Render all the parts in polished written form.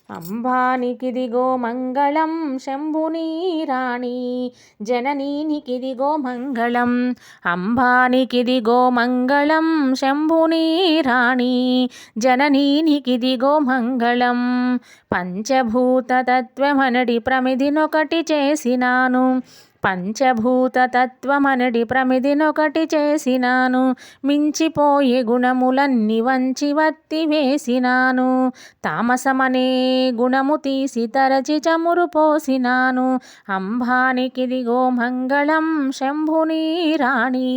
అంబానికిదిగో మంగళం శంభునీ రాణి జననీనికిదిగో మంగళం. అంబానికిదిగో మంగళం శంభునీ రాణి జననీనికిదిగో మంగళం. పంచభూత తత్వమనడి ప్రమిదినొకటి చేసినాను, పంచభూత తత్వమనడి ప్రమిదినొకటి చేసినాను. మించిపోయే గుణములన్నీ వంచి వత్తి వేసినాను. తామసమనే గుణము తీసి తరచి చమురు పోసినాను. అంబానికిదిగో మంగళం శంభునీ రాణి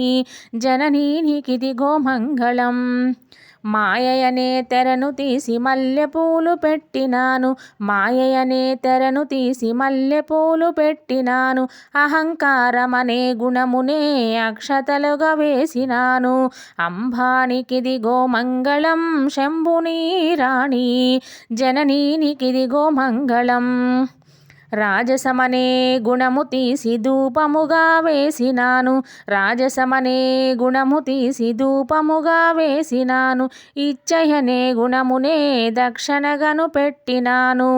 జననీనికిదిగో మంగళం. మాయయనే తెరను తీసి మల్లెపూలు పెట్టినాను, మాయయనే తెరను తీసి మల్లెపూలు పెట్టినాను. అహంకారమనే గుణమునే అక్షతలుగా వేసినాను. అంబానికిదిగో మంగళం శంభునీ రాణి జననీనికిదిగో మంగళం. రాజసమనే గుణము తీసి ధూపముగా వేసినాను, రాజసమనే గుణము తీసి ధూపముగా వేసినాను. ఇచ్చయనే గుణమునే దక్షిణగను పెట్టినాను.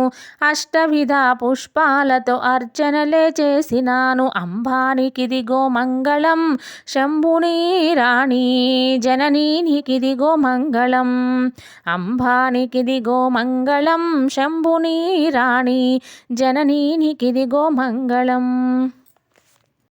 అష్టవిధ పుష్పాలతో అర్చనలే చేసినాను. అంబానికిదిగో మంగళం శంభునీ రాణి జననీనికిదిగో మంగళం. అంబానికిదిగో మంగళం శంభునీ రాణి జననీనికిదిగో మంగళం.